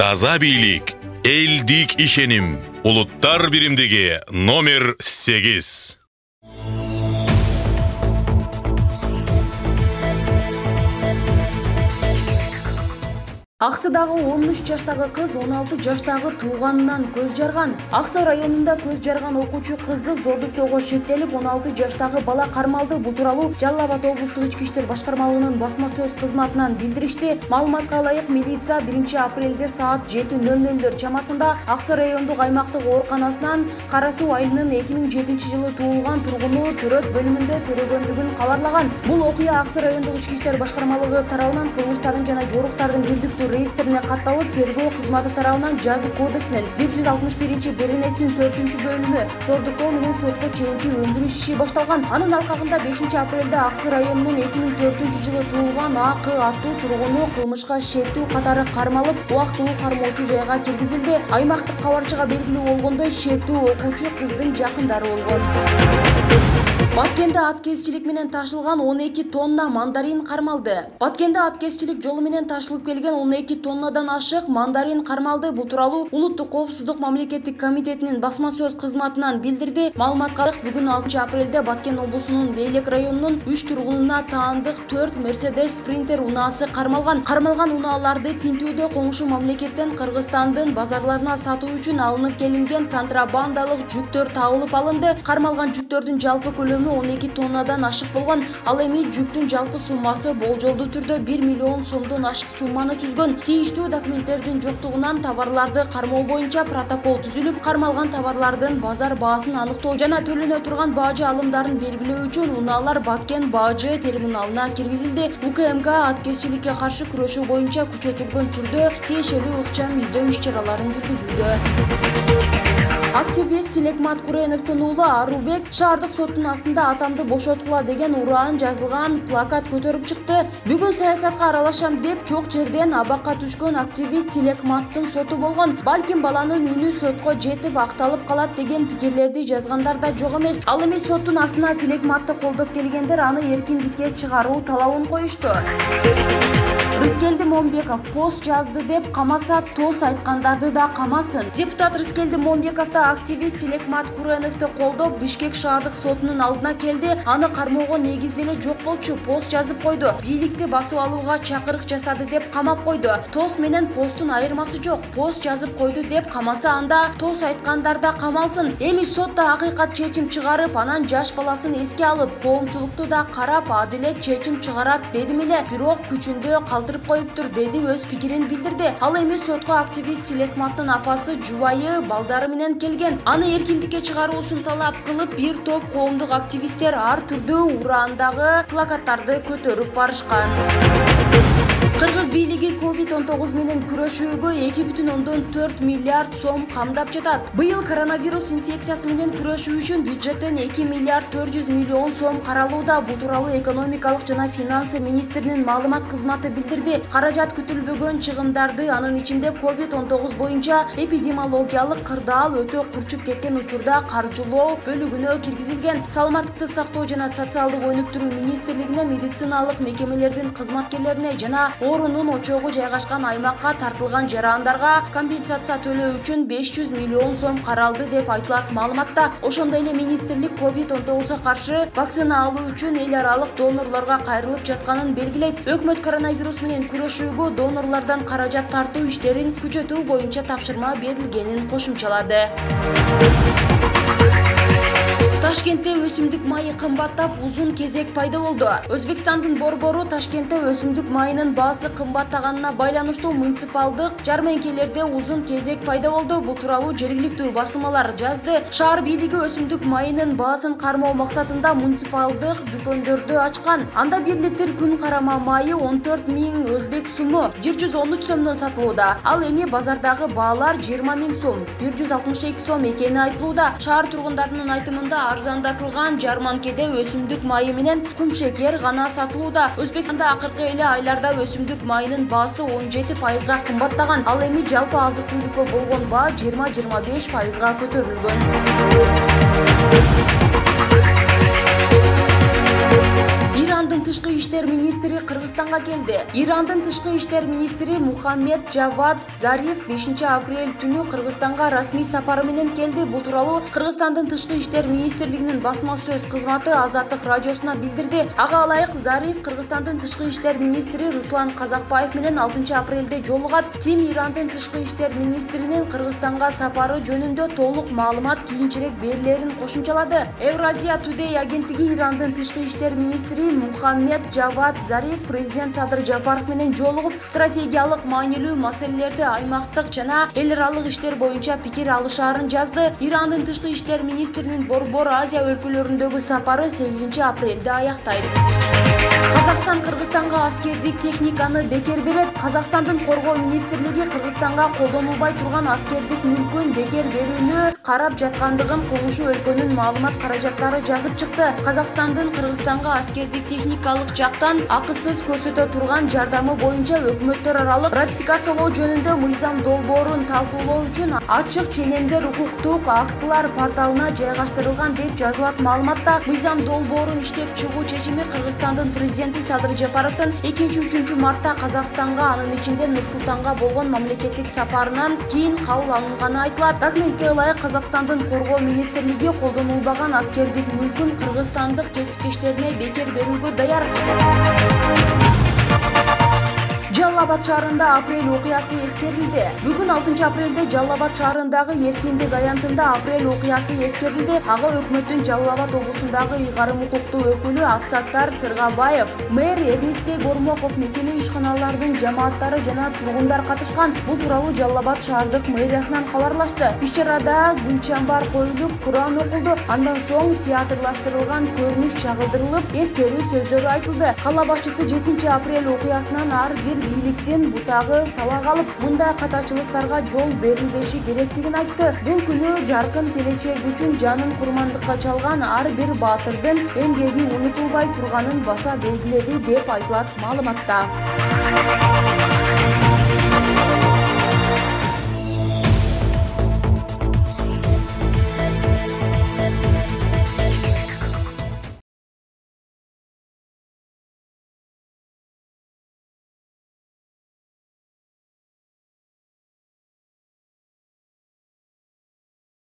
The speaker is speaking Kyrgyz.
Таза бийлик, элдик ишеним. Улуттар биримдиги номер 8. Аксыдагы 13 жаштагы кыз 16 жаштагы тууганынан көз жарган. Аксы районунда көз жарган окуучу кызды зордуктоого шектелип 16 жаштагы бала кармалды. Бул тууралуу Жалал Абад облустук ички иштер башкармалыгынын басма сөз кызматынан билдиришти. Маалыматка ылайык, милиция 1-апрелде саат 7:00 чамасында Аксы райондук аймактык ооруканасынан Кара Суу айылынын 2007-жылы туулган тургуну төрөт бөлүмүндө төрөгөндүгүн кабарлаган. Бул окуя Аксы райондук ички иштер башкармалыгы тарабынан кылмыштардын жана жоруктардын бирдиктүү реестрине катталып, тергөө кызматы тарабынан Жазык кодексинин 161-беренесинин 4-бөлүмү зордуктоо менен сотко чейинки өндүрүш иши башталган. Анын алкагында 5-апрелде Аксы районунун 2004-жылы туулган АК аттуу тургуну кылмышка шектүү катары кармалып, убактылуу кармоочу жайга киргизилди. Аймактык кабарчыга белгилүү болгондой, шектүү окуучу кыздын жакындары болгон. Баткенде аткезчилик менен ташылган 12 тонна мандарин кармалды. Баткенде аткезчилик жолу менен ташылып келген 12 тоннадан ашык мандарин кармалды. Бул тууралуу Улуттук коопсуздук мамлекеттик комитетинин басма сөз кызматынан билдирди. Маалыматка бүгүн 6-апрелде Баткен облусунун Лейлек районунун 3 тургунуна таандык 4 Mercedes Sprinter унаасы кармалган. Кармалган унааларды тинтүүдө коңшу мамлекеттен Кыргызстандын базарларына сатуу үчүн алынып келинген контрабандалык жүктөр табылып алынды. Кармалган жүктөрдүн жалпы көлөмү 12 тоннадан ашык болгон. Ал эми жүктүн жалпы суммасы болжолдуу түрдө 1 миллион сомдон ашык сумманы түзгөн. Тийиштүү документтердин жоктугунан товарларды кармоо боюнча протокол түзүлүп, кармалган товарлардын базар баасын аныктоо жана төлөнө турган бажы алымдарын белгилөө үчүн унаалар Баткен бажы терминалына киргизилди. УКМК аткезчиликке каршы күрөшүү боюнча күчөтүлгөн түрдө тиешелүү ыкчам издөө иш-чараларын жүргүзүүдө. Активист Тилекмат Куреновдун уулу Арубек шаардык соттун астында атамды бошоткула деген ураан жазылган плакат көтөрүп чыкты. Бүгүн саясатка аралашам деп чок жерден абакка түшкөн активист Тилекматтын соту болгон. Балким баланын үнү сотко жетип акталып калат деген пикирлерди жазгандар да жок эмес. Ал эми соттун астына Тилекматты колдоп келгендер аны эркиндикке чыгаруу талабын коюшту. Рыскелди Момбеков пост жазды деп камаса, тос айткандарды да камасын. Депутат Рыскелди Момбеков да активист Тилекмат Куреновду колдоп Бишкек шаардык сотунун алдына келди. Аны кармоого негиз деле жок болчу, пост жазып койду. Бийликти басып алууга чакырык жасады деп камап койду. Тос менен посттун айырмасы жок. Пост жазып койду деп камаса, анда тос айткандар да камалсын. Эми сот да акыйкат чечим чыгарып, анан жаш баласын эске алып, коомчулукту да карап, адилет чечим чыгарат дедим эле. Бирок күчүндө калтырып коюптур деди, өз пикирин билдирди. Ал эми сотко активист Тилекматтын апасы, жубайы, балдары менен келген. Аны эркиндикке чыгаруусун талап кылып, бир топ коомдук активисттер ар түрдүү ураандагы плакаттарды көтөрүп барышкан. Кыргыз бийлиги COVID-19 менен күрөшүүгө 2,4 миллиард сом камдап жатат. Быйыл коронавирус инфекциясы менен күрөшүү үчүн бюджеттен 2 миллиард 400 миллион сом каралууда. Бул тууралуу экономикалык жана финансы министринин маалымат кызматы билдирди. Каражат күтүлбөгөн чыгымдарды, анын ичинде COVID-19 боюнча эпидемиологиялык кырдаал өтө курчуп кеткен учурда каржылоо бөлүгүнө киргизилген. Саламаттыкты сактоо жана социалдык өнүктүрүү министрлигине, медициналык мекемелердин кызматкерлерине жана оорунун очогу жайгашкан аймакка тартылган жарандарга компенсация төлөө үчүн 500 миллион сом каралды деп айтылат маалыматта. Ошондой эле министрлик COVID-19 каршы вакцина алуу үчүн эл аралык донорлорго кайрылып жатканын белгилейт. Өкмөт коронавирус менен күрөшүүгө донорлордон каражат тартуу иштерин күчөтүү боюнча тапшырма берилгенин кошумчалады. Ташкентте өсүмдүк майы кымбаттап, узун кезек пайда болду. Өзбекстандын борбору Ташкентте өсүмдүк майынын баасы кымбаттаганына байланыштуу муниципалдык жарманкелерде узун кезек пайда болду. Бул тууралуу жергиликтүү басылмалар жазды. Шаар бийлиги өсүмдүк майынын баасын кармоо максатында муниципалдык дүкөндөрдү ачкан. Анда 1 литр күн карама майы 14 000 өзбек суму 113 сомдон сатылууда. Ал эми базардагы баалар 20 000 сом 162 сом экени айтылууда. Шаар тургундарынын айтымында арзандатылган жарманкеде өсүмдүк майы менен кумшекер гана сатылууда. Өзбекстанда акыркы эле айларда өсүмдүк майынын баасы 17% кымбаттаган. Ал эми жалпы азык-түлүккө болгон баа 20-25% көтөрүлгөн. Ирандын тышкы иштер министри Кыргызстанга келди. Ирандын тышкы иштер министри Мухаммед Джавад Зариф 5 апрель түнү Кыргызстанга расмий сапары менен келди. Бул тууралуу Кыргызстандын тышкы иштер министрлигинин басма сөз кызматы Азаттык радиосуна билдирди. Ага ылайык Зариф Кыргызстандын тышкы иштер министри Руслан Казакбаев менен 6 апрелде жолугат. Тим Ирандын тышкы иштер министринин Кыргызстанга сапары жөнүндө толук маалымат кийинчерээк берилерин кошумчалады. Евразия Today агенттиги Ирандын тышкы иштер министри Мухаммед Джавад Зариф президент Садыр Жапаров менен жолугуп, стратегиялык маанилүү маселелерди аймактык жана эл аралык иштер боюнча пикир алышаарын жазды. Ирандын тышкы иштер министринин Борбор Азия өлкөлөрүндөгү сапары 8 апрелде аяктайт. Казакстан Кыргызстанга аскердик техниканы бекер берет. Казакстандын коргоо министрлиги Кыргызстанга колдонулбай турган аскердик мүлкүн бекер берүүнү карап жаткандыгын коңшу өлкөнүн маалымат каражаттары жазып чыкты. Казакстандын Кыргызстанга аскердик техникалык жактан акысыз көрсөтө турган жардамы боюнча өкмөттөр аралык ратификациялоо жөнүндө мыйзам долбоорун талкуулоо үчүн ачык ченемдер укуктук актылар порталына жайгаштырылган деп жазылат маалыматта. Мыйзам долбоорун иштеп чыгуу чечими Кыргызстандын президенти Садыр Жапаровдун 2-3 мартта Казакстанга, анын ичинде Нур-Султанга болгон мамлекеттик сапарынан кийин кабыл алынганы айтылат. Документке ылайык Казакстандын коргоо министрлиги колдонулбаган аскердик мүлкүн кыргызстандык кесиптештерине бекер берүүгө даяр. Жалал Абад шаарында апрель окуясы эскерилди. Бүгүн 6 апрелде Жалал Абад шаарындагы Эркиндик аянтында апрель окуясы эскерилди. Ага өкмөттүн Жалал Абад облусундагы ыйгарым укуктуу өкүлү Абсаттар Сыргабаев, мэр Эрнистбек Ормоков, мекеме ишканалардын жамааттары жана тургундар катышкан. Бул тууралуу Жалал Абад шаардык мэриясынан кабарлашты. Иш-чарада гүлчамбар коюлуп, Куран окулду. Андан соң театрлаштырылган көрүнүш чагылдырылып, эскерүү сөздөрү айтылды. Кала башчысы 7 апрель окуясынан ар бир бийликтин бутагы сабак алып, мындай катачылыктарга жол берилбеши керектигин айтты. Бул күнү жаркын келечек үчүн жанын курмандыкка чалган ар бир баатырдын эмгеги унутулбай турганын баса белгиледи деп айтылат маалыматта.